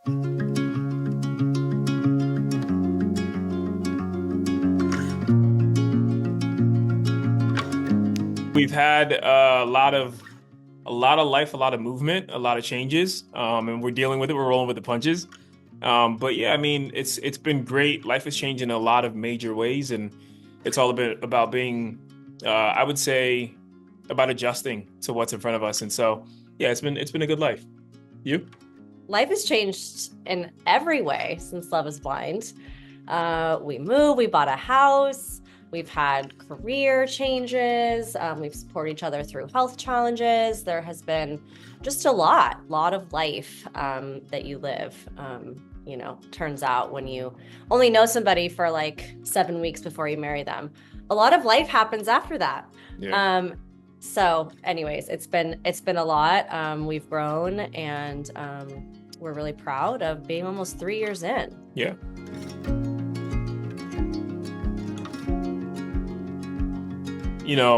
We've had a lot of life, a lot of movement, a lot of changes, and we're dealing with it. We're rolling with the punches. But yeah, I mean, it's been great. Life has changed in a lot of major ways, and it's all a bit about being, I would say, about adjusting to what's in front of us. And so, yeah, it's been a good life. You? Life has changed in every way since Love is Blind. We moved, we bought a house, we've had career changes, we've supported each other through health challenges. There has been just a lot of life that you live. Turns out when you only know somebody for like 7 weeks before you marry them, a lot of life happens after that. Yeah. So anyways, it's been a lot. We've grown, and we're really proud of being almost 3 years in. Yeah.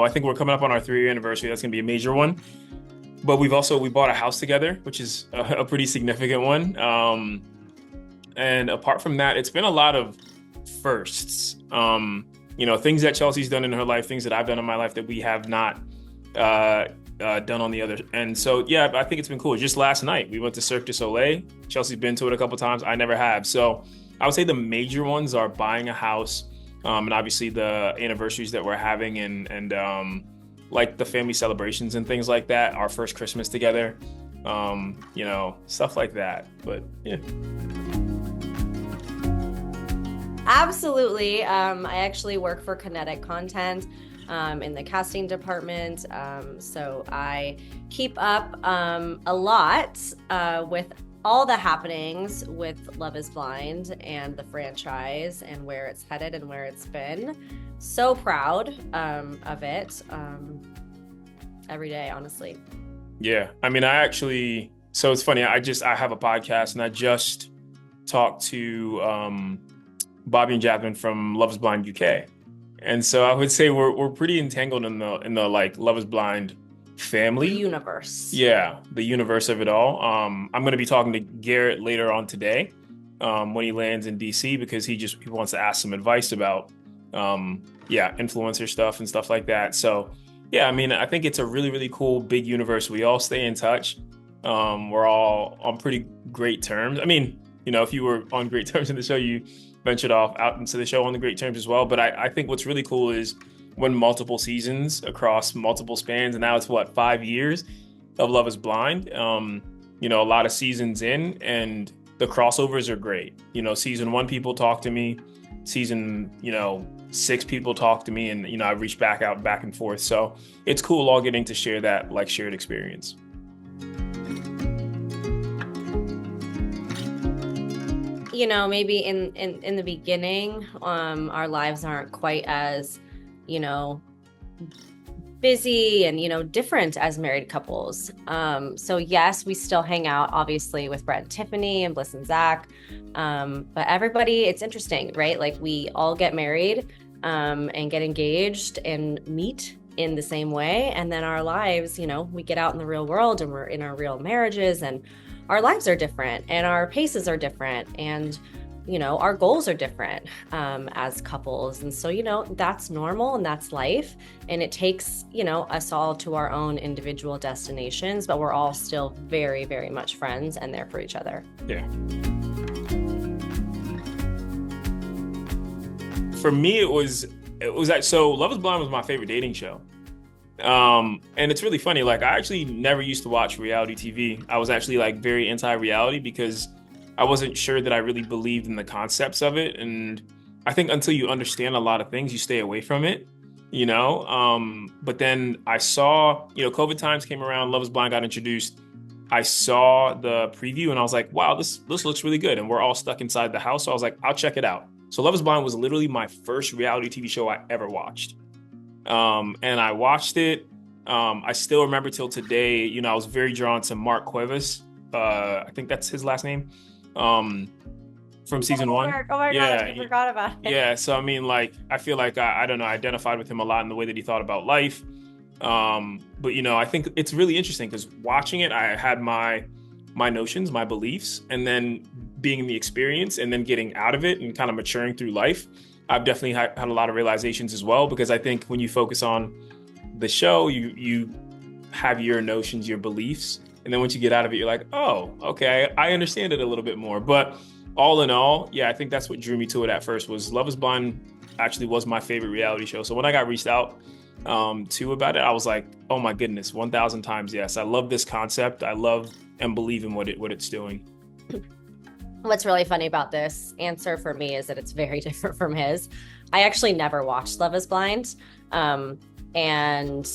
I think we're coming up on our 3-year anniversary. That's gonna be a major one. But we bought a house together, which is a pretty significant one. And apart from that, it's been a lot of firsts. Things that Chelsea's done in her life, things that I've done in my life that we have not done on the other. And so, yeah, I think it's been cool. Just last night, we went to Cirque du Soleil. Chelsea's been to it a couple times. I never have. So I would say the major ones are buying a house, and obviously the anniversaries that we're having, and like the family celebrations and things like that. Our first Christmas together, stuff like that. But yeah. Absolutely. I actually work for Kinetic Content in the casting department. So I keep up a lot with all the happenings with Love is Blind and the franchise and where it's headed and where it's been. So proud of it every day, honestly. Yeah. I mean, so it's funny. I have a podcast, and I just talked to Bobby and Jasmine from Love is Blind UK. And so I would say we're pretty entangled in the like Love is Blind family. The universe. Yeah, the universe of it all. I'm going to be talking to Garrett later on today when he lands in DC, because he wants to ask some advice about influencer stuff and stuff like that. So yeah, I mean, I think it's a really, really cool big universe. We all stay in touch. We're all on pretty great terms. I mean, if you were on great terms in the show, you ventured off out into the show on the great terms as well. But I think what's really cool is when multiple seasons across multiple spans, and now it's 5 years of Love is Blind. A lot of seasons in, and the crossovers are great. Season 1 people talk to me, season 6 people talk to me, and I reach back and forth. So it's cool all getting to share that like shared experience. Maybe in the beginning, our lives aren't quite as, busy and, different as married couples. So yes, we still hang out, obviously, with Brett and Tiffany and Bliss and Zach. But everybody, it's interesting, right? Like, we all get married and get engaged and meet in the same way. And then our lives, we get out in the real world and we're in our real marriages, and our lives are different and our paces are different, and our goals are different as couples. And so that's normal, and that's life, and it takes us all to our own individual destinations, but we're all still very, very much friends and there for each other. Yeah. For me, it was like, so Love is Blind was my favorite dating show. And it's really funny. Like, I actually never used to watch reality TV. I was actually like very anti-reality because I wasn't sure that I really believed in the concepts of it. And I think until you understand a lot of things, you stay away from it, But then I saw, COVID times came around, Love is Blind got introduced. I saw the preview and I was like, wow, this looks really good. And we're all stuck inside the house. So I was like, I'll check it out. So Love is Blind was literally my first reality TV show I ever watched. And I watched it. I still remember till today, I was very drawn to Mark Cuevas. I think that's his last name. From season 1. Oh my gosh, I forgot about it. Yeah. So, I mean, like, I feel like I don't know, I identified with him a lot in the way that he thought about life. But, I think it's really interesting because watching it, I had my my notions, my beliefs, and then being in the experience and then getting out of it and kind of maturing through life, I've definitely had a lot of realizations as well, because I think when you focus on the show, you have your notions, your beliefs, and then once you get out of it, you're like, oh, okay, I understand it a little bit more. But all in all, yeah, I think that's what drew me to it at first. Was Love Is Blind actually was my favorite reality show. So when I got reached out to about it, I was like, oh my goodness, 1,000 times yes. I love this concept. I love and believe in what it's doing. What's really funny about this answer for me is that it's very different from his. I actually never watched Love Is Blind. And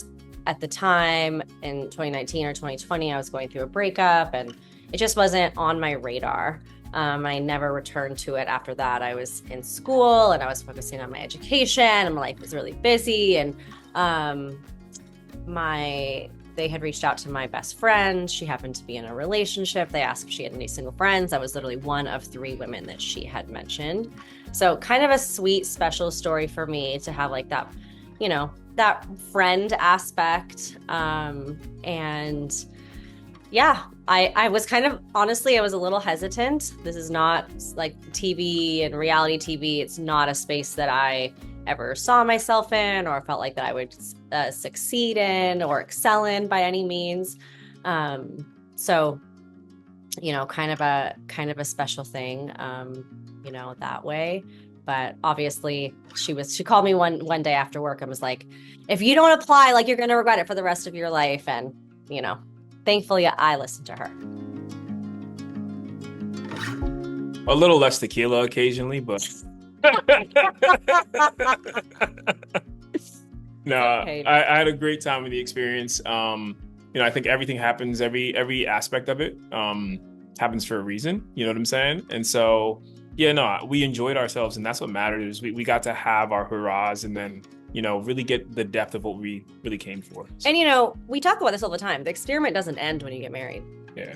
at the time in 2019 or 2020, I was going through a breakup and it just wasn't on my radar. I never returned to it after that. I was in school and I was focusing on my education and my life was really busy. And they had reached out to my best friend. She happened to be in a relationship. They asked if she had any single friends. I was literally one of 3 women that she had mentioned. So kind of a sweet, special story for me to have like that, you know, that friend aspect. And yeah, I was kind of, honestly, I was a little hesitant. This is not like TV and reality TV. It's not a space that I ever saw myself in or felt like that I would succeed in or excel in by any means. So, you know, kind of a special thing, you know, that way. But obviously she called me one day after work and was like, if you don't apply, like you're going to regret it for the rest of your life. And, you know, thankfully I listened to her. A little less tequila occasionally, but no, okay. I had a great time with the experience. You know, I think everything happens, every aspect of it happens for a reason. You know what I'm saying? And so, yeah, no, we enjoyed ourselves, and that's what matters. We got to have our hurrahs, and then, you know, really get the depth of what we really came for. So. And, you know, we talk about this all the time. The experiment doesn't end when you get married. Yeah,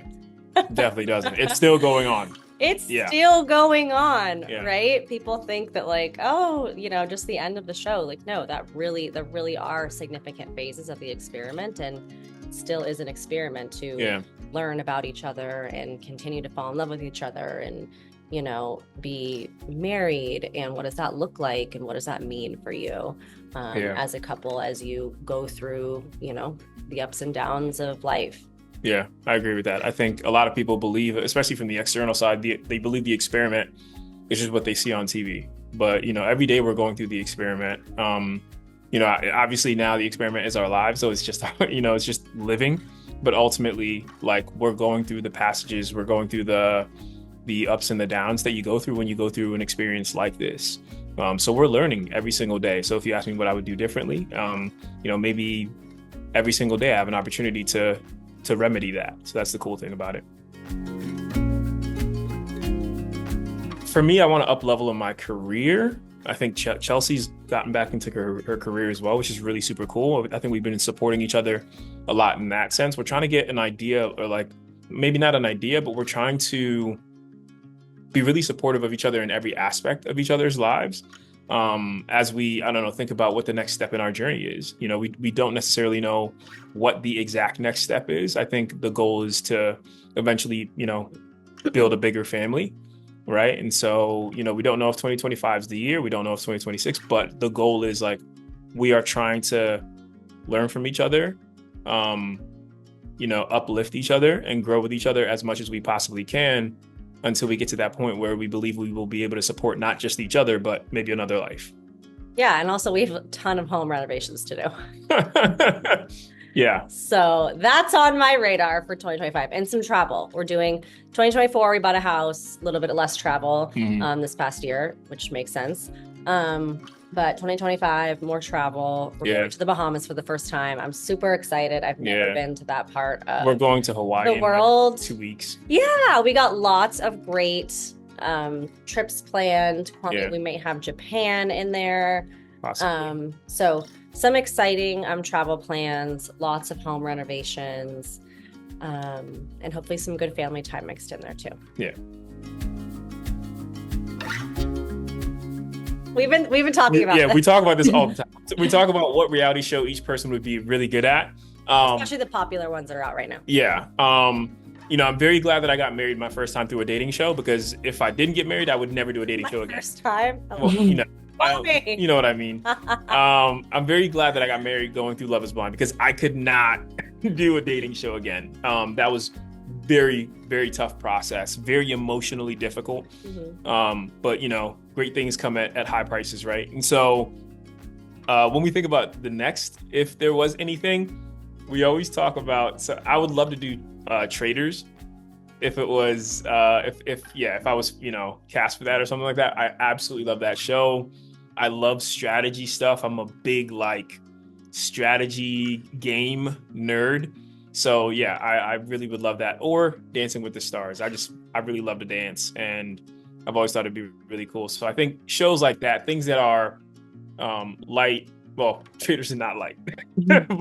definitely doesn't. It's still going on. It's still going on, right? People think that like, oh, you know, just the end of the show. Like, no, there really are significant phases of the experiment, and it still is an experiment to learn about each other and continue to fall in love with each other and, you know, be married. And what does that look like? And what does that mean for you as a couple as you go through, you know, the ups and downs of life? Yeah, I agree with that. I think a lot of people believe, especially from the external side, they believe the experiment is just what they see on TV. But, you know, every day we're going through the experiment. You know, obviously now the experiment is our lives. So it's just, you know, it's just living. But ultimately, like, we're going through the passages, we're going through the ups and the downs that you go through when you go through an experience like this. So we're learning every single day. So if you ask me what I would do differently, you know, maybe every single day I have an opportunity to remedy that. So that's the cool thing about it. For me, I want to up level in my career. I think Chelsea's gotten back into her career as well, which is really super cool. I think we've been supporting each other a lot in that sense. We're trying to get an idea, or like maybe not an idea, but we're trying to be really supportive of each other in every aspect of each other's lives. As we, I don't know, think about what the next step in our journey is. You know, we don't necessarily know what the exact next step is. I think the goal is to eventually, you know, build a bigger family, right? And so, you know, we don't know if 2025 is the year. We don't know if 2026, but the goal is like, we are trying to learn from each other, you know, uplift each other and grow with each other as much as we possibly can, until we get to that point where we believe we will be able to support not just each other, but maybe another life. Yeah. And also we have a ton of home renovations to do. Yeah. So that's on my radar for 2025, and some travel. We're doing 2024. We bought a house, a little bit less travel this past year, which makes sense. But 2025, more travel. We're going to the Bahamas for the first time. I'm super excited. I've never been to that part of We're going to Hawaii the world. In like 2 weeks. Yeah, we got lots of great trips planned. We may have Japan in there. Possibly. So some exciting travel plans, lots of home renovations, and hopefully some good family time mixed in there too. Yeah. We've been talking about this. We talk about this all the time. We talk about what reality show each person would be really good at. Especially the popular ones that are out right now. Yeah. I'm very glad that I got married my first time through a dating show, because if I didn't get married, I would never do a dating My show again. first time. Well, Kwame. you know what I mean. I'm very glad that I got married going through Love Is Blind, because I could not do a dating show again. That was very, very tough process, very emotionally difficult. But great things come at high prices, right? And so when we think about the next, if there was anything, we always talk about. So I would love to do Traders, if it was if I was cast for that or something like that. I absolutely love that show. I love strategy stuff. I'm a big strategy game nerd. So yeah, I really would love that. Or Dancing with the Stars. I really love to dance, and I've always thought it'd be really cool. So I think shows like that, things that are light. Well, Traders are not light,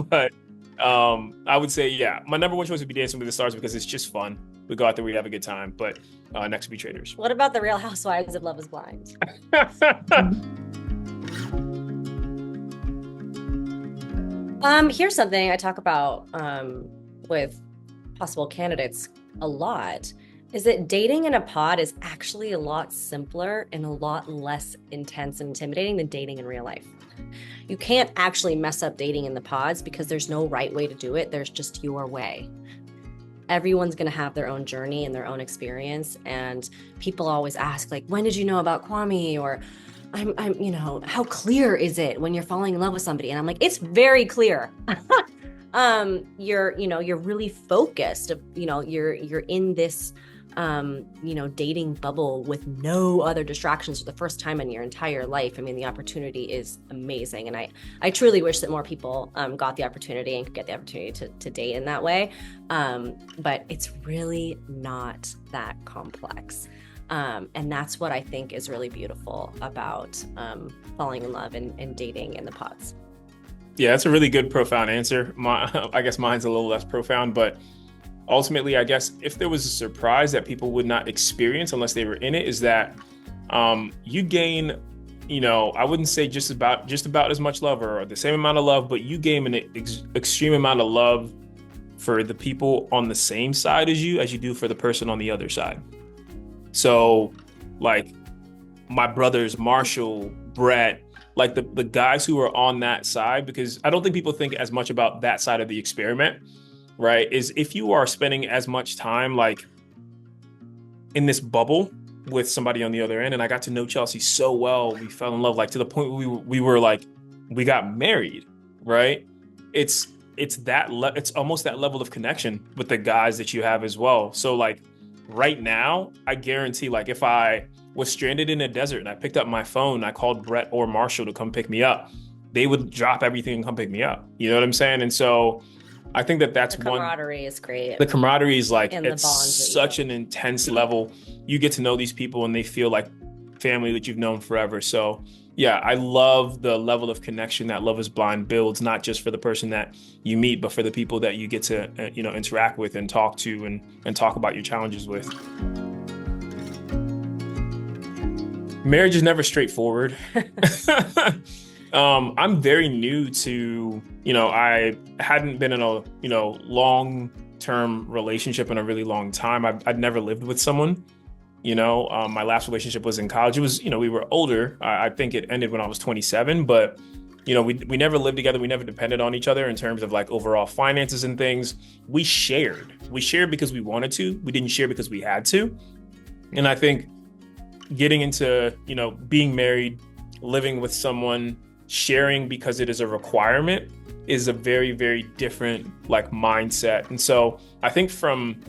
but I would say, yeah, my number one choice would be Dancing with the Stars, because it's just fun. We go out there, we have a good time. But next would be Traders. What about the Real Housewives of Love Is Blind? Here's something I talk about with possible candidates a lot, is that dating in a pod is actually a lot simpler and a lot less intense and intimidating than dating in real life. You can't actually mess up dating in the pods, because there's no right way to do it. There's just your way. Everyone's going to have their own journey and their own experience. And people always ask, like, when did you know about Kwame? Or how clear is it when you're falling in love with somebody? And I'm like, it's very clear. You're really focused. You're in this dating bubble with no other distractions for the first time in your entire life. I mean, the opportunity is amazing. And I truly wish that more people got the opportunity and could get the opportunity to date in that way. But it's really not that complex. And that's what I think is really beautiful about falling in love and dating in the pods. Yeah, that's a really good, profound answer. I guess mine's a little less profound, but ultimately, I guess if there was a surprise that people would not experience unless they were in it, is that you gain, I wouldn't say just about as much love or the same amount of love, but you gain an extreme amount of love for the people on the same side as you do for the person on the other side. So, like my brothers, Marshall, Brett, like the guys who are on that side, because I don't think people think as much about that side of the experiment, right? Is if you are spending as much time like in this bubble with somebody on the other end. And I got to know Chelsea so well. We fell in love, like to the point where we were like, we got married, right? It's almost that level of connection with the guys that you have as well. So like right now, I guarantee, like if I was stranded in a desert and I picked up my phone, I called Brett or Marshall to come pick me up, they would drop everything and come pick me up. You know what I'm saying? And so I think that's the camaraderie is great. The camaraderie is like, it's such an intense level. You get to know these people and they feel like family that you've known forever. So yeah, I love the level of connection that Love Is Blind builds, not just for the person that you meet, but for the people that you get to, interact with and talk to and talk about your challenges with. Marriage is never straightforward. I'm very new to, I hadn't been in a, long-term relationship in a really long time. I'd never lived with someone. My last relationship was in college. It was, we were older. I think it ended when I was 27, but, we never lived together. We never depended on each other in terms of like overall finances and things. We shared because we wanted to. We didn't share because we had to. And I think getting into, being married, living with someone, sharing because it is a requirement is a very, very different like mindset. And so I think from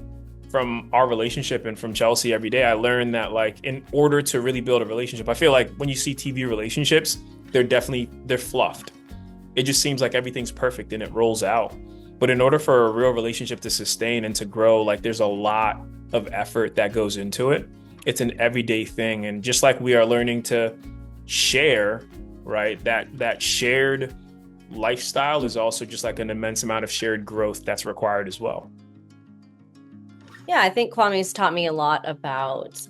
our relationship and from Chelsea every day, I learned that like in order to really build a relationship, I feel like when you see TV relationships, they're fluffed. It just seems like everything's perfect and it rolls out. But in order for a real relationship to sustain and to grow, like there's a lot of effort that goes into it. It's an everyday thing. And just like we are learning to share, right, that shared lifestyle is also just like an immense amount of shared growth that's required as well. Yeah, I think Kwame's taught me a lot about,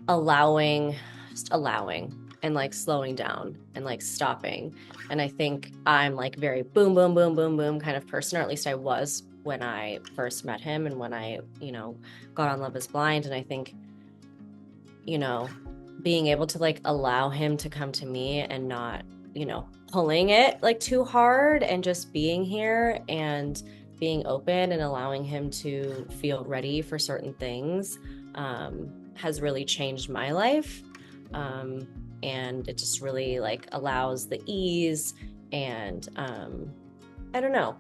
allowing and like slowing down and like stopping. And I think I'm like very boom, boom, boom, boom, boom kind of person, or at least I was when I first met him and when I, got on Love is Blind. And I think, being able to like allow him to come to me and not, pulling it like too hard, and just being here and being open and allowing him to feel ready for certain things has really changed my life. And it just really like allows the ease and I don't know,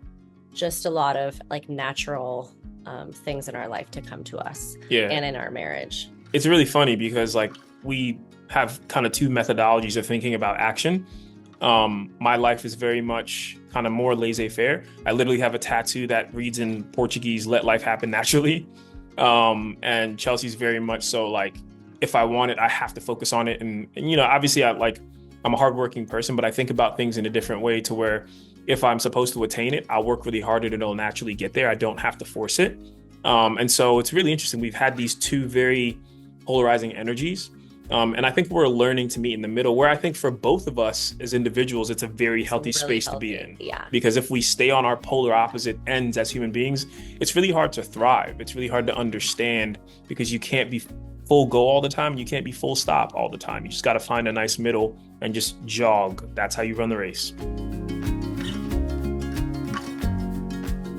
just a lot of like natural things in our life to come to us and in our marriage. It's really funny because like we have kind of two methodologies of thinking about action. My life is very much kind of more laissez-faire. I literally have a tattoo that reads in Portuguese, "Let life happen naturally." And Chelsea's very much so like, if I want it, I have to focus on it. And obviously I'm a hardworking person, but I think about things in a different way to where if I'm supposed to attain it, I'll work really hard and it'll naturally get there. I don't have to force it. And so it's really interesting. We've had these two very polarizing energies. And I think we're learning to meet in the middle, where I think for both of us as individuals, it's a very healthy space to be in. Yeah. Because if we stay on our polar opposite ends as human beings, it's really hard to thrive. It's really hard to understand, because you can't be full go all the time. You can't be full stop all the time. You just got to find a nice middle and just jog. That's how you run the race.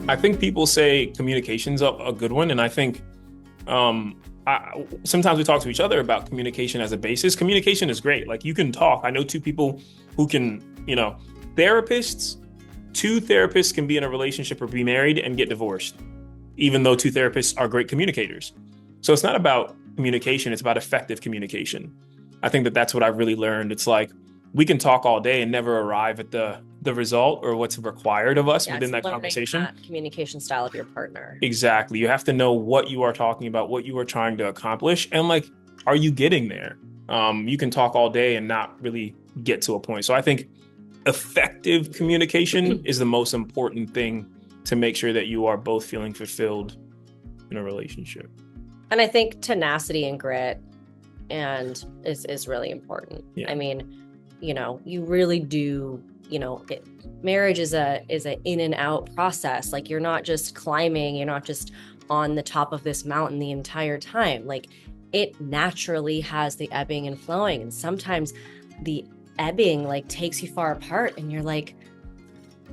I think people say communication's a good one. And I think sometimes we talk to each other about communication as a basis. Communication is great. Like, you can talk. I know two people who can, therapists, two therapists can be in a relationship or be married and get divorced, even though two therapists are great communicators. So it's not about communication, it's about effective communication. I think that's what I've really learned. It's like, we can talk all day and never arrive at the result or what's required of us within that conversation. That communication style of your partner. Exactly. You have to know what you are talking about, what you are trying to accomplish, and like, are you getting there? You can talk all day and not really get to a point. So I think effective communication is the most important thing to make sure that you are both feeling fulfilled in a relationship. And I think tenacity and grit is really important. Yeah. I mean, you really do, marriage is a in and out process. Like, you're not just climbing, you're not just on the top of this mountain the entire time. Like, it naturally has the ebbing and flowing. And sometimes the ebbing like takes you far apart and you're like,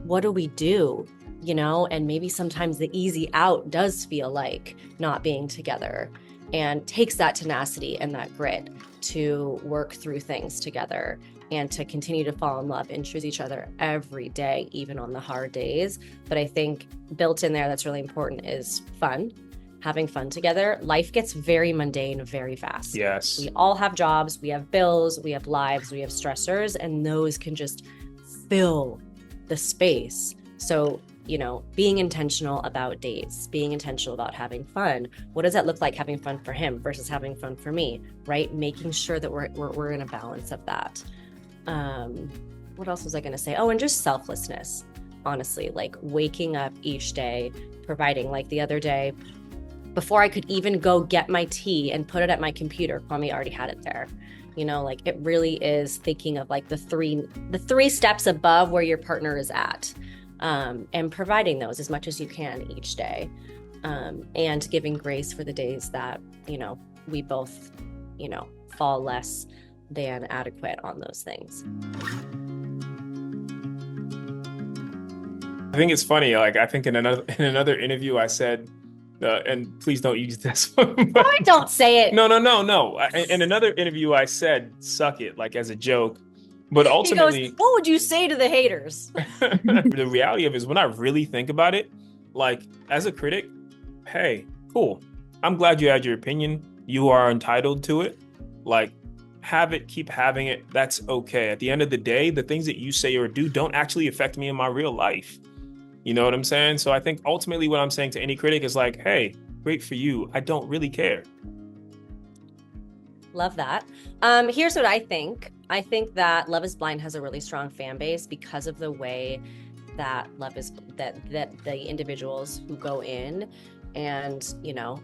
what do we do? And maybe sometimes the easy out does feel like not being together, and takes that tenacity and that grit to work through things together and to continue to fall in love and choose each other every day, even on the hard days. But I think built in there that's really important is fun, having fun together. Life gets very mundane very fast. Yes. We all have jobs, we have bills, we have lives, we have stressors, and those can just fill the space. So, being intentional about dates, being intentional about having fun. What does that look like, having fun for him versus having fun for me, right? Making sure that we're in a balance of that. What else was I going to say? Oh, and just selflessness, honestly, like waking up each day, providing. Like the other day, before I could even go get my tea and put it at my computer, Kwame already had it there. Like, it really is thinking of like the three steps above where your partner is at, and providing those as much as you can each day, and giving grace for the days that, we both, fall less than adequate on those things. I think it's funny. Like, I think in another interview I said, and please don't use this one. No, I don't say it. No. In another interview I said, "Suck it," like as a joke. But ultimately, he goes, what would you say to the haters? The reality of it is, when I really think about it, like, as a critic, hey, cool. I'm glad you had your opinion. You are entitled to it. Like, have it, keep having it. That's okay. At the end of the day, the things that you say or do don't actually affect me in my real life. You know what I'm saying? So I think ultimately what I'm saying to any critic is like, hey, great for you. I don't really care. Love that. Here's what I think. I think that Love is Blind has a really strong fan base because of the way that that the individuals who go in and,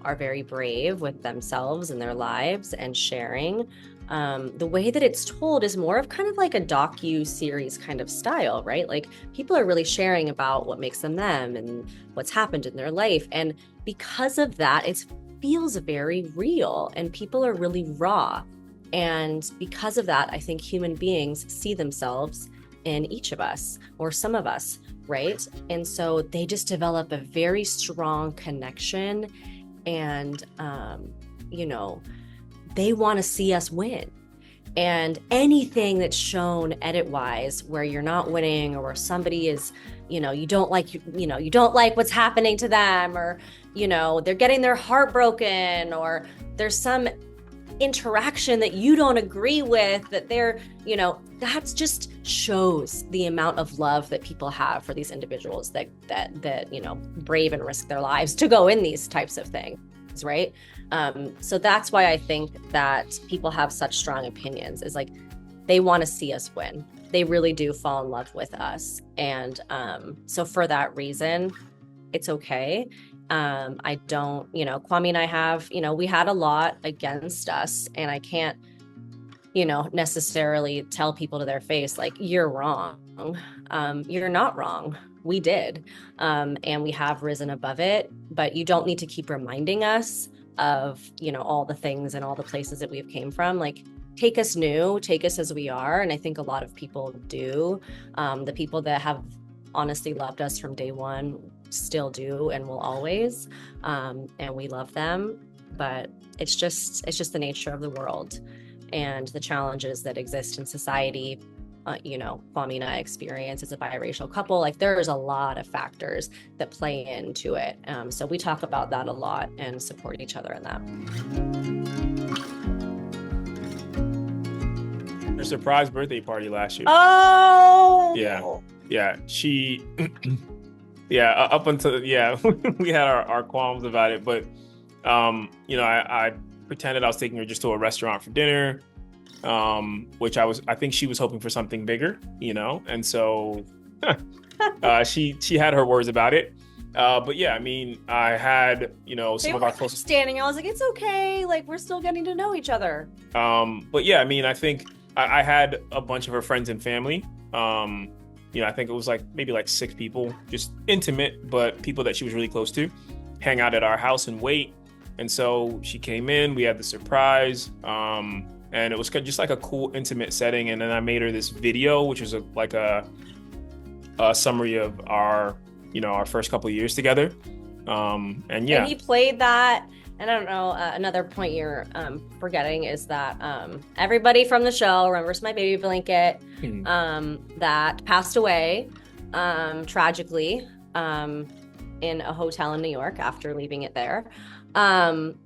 are very brave with themselves and their lives and sharing. The way that it's told is more of kind of like a docu-series kind of style, right? Like people are really sharing about what makes them them and what's happened in their life. And because of that, it feels very real and people are really raw. And because of that, I think human beings see themselves in each of us or some of us, right? And so they just develop a very strong connection and, they want to see us win. And anything that's shown edit wise where you're not winning or where somebody is, you don't like what's happening to them, or, they're getting their heart broken, or there's some interaction that you don't agree with, that they're, that just shows the amount of love that people have for these individuals that brave and risk their lives to go in these types of things, right? So that's why I think that people have such strong opinions, is like they want to see us win. They really do fall in love with us. And so for that reason, it's okay. I don't, Kwame and I have, we had a lot against us, and I can't, necessarily tell people to their face, like, you're wrong. You're not wrong. We did. And we have risen above it, but you don't need to keep reminding us of, all the things and all the places that we've came from. Like, take us new, take us as we are. And I think a lot of people do. The people that have honestly loved us from day one still do and will always. And we love them, but it's just the nature of the world and the challenges that exist in society. Kwame and I experience as a biracial couple, like there's a lot of factors that play into it. So we talk about that a lot and support each other in that. Her surprise birthday party last year. Oh yeah. She up until we had our qualms about it, but I pretended I was taking her just to a restaurant for dinner, which I think she was hoping for something bigger, and so she had her words about it. But yeah, I mean, I had, some of our closest standing. I was like, it's okay. Like, we're still getting to know each other. But yeah, I mean, I think I had a bunch of her friends and family. I think it was maybe 6 people, just intimate, but people that she was really close to, hang out at our house and wait. And so she came in, we had the surprise, and it was just like a cool, intimate setting. And then I made her this video, which was a summary of our first couple of years together. And he played that. And I don't know, another point you're forgetting is that everybody from the show remembers my baby blanket that passed away tragically in a hotel in New York after leaving it there. And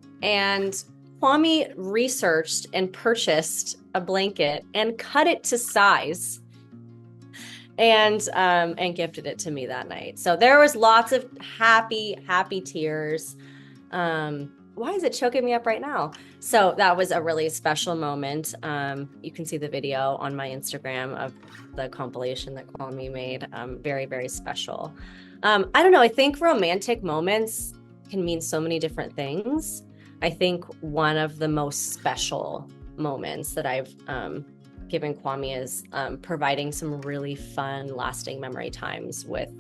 Kwame researched and purchased a blanket and cut it to size and gifted it to me that night. So there was lots of happy tears. Why is it choking me up right now? So that was a really special moment. You can see the video on my Instagram of the compilation that Kwame made. Very, very special. I don't know. I think romantic moments can mean so many different things. I think one of the most special moments that I've given Kwame is providing some really fun, lasting memory times with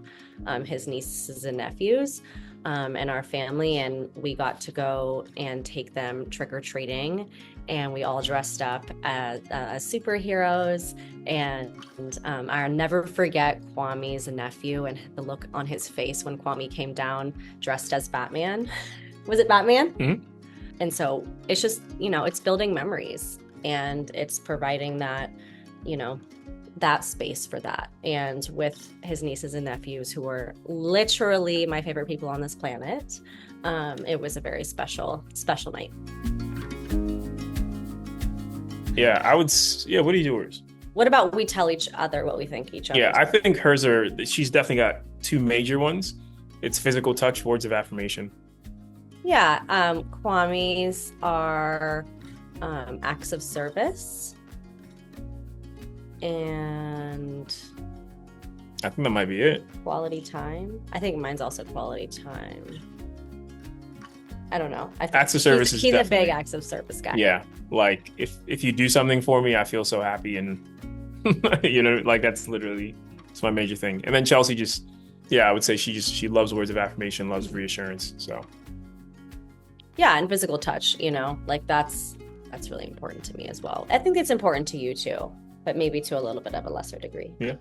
his nieces and nephews. And our family, and we got to go and take them trick-or-treating, and we all dressed up as superheroes. And I'll never forget Kwame's nephew and the look on his face when Kwame came down dressed as Batman. Was it Batman? Mm-hmm. And so it's just, it's building memories, and it's providing that, that space for that. And with his nieces and nephews, who were literally my favorite people on this planet, it was a very special night. Yeah, what do you do yours? What about we tell each other what we think each other? Yeah, I think hers she's definitely got 2 major ones. It's physical touch, words of affirmation. Yeah, Kwame's are acts of service. And I think that might be it. Quality time. I think mine's also quality time. I don't know. I think Acts of service is he's a big definitely- acts of service guy. Yeah, like if you do something for me, I feel so happy, and you know, like that's literally it's my major thing. And then Chelsea just, yeah, I would say she loves words of affirmation, loves reassurance. So Yeah, and physical touch, you know, like that's really important to me as well. I think it's important to you too, but maybe to a little bit of a lesser degree. yeah.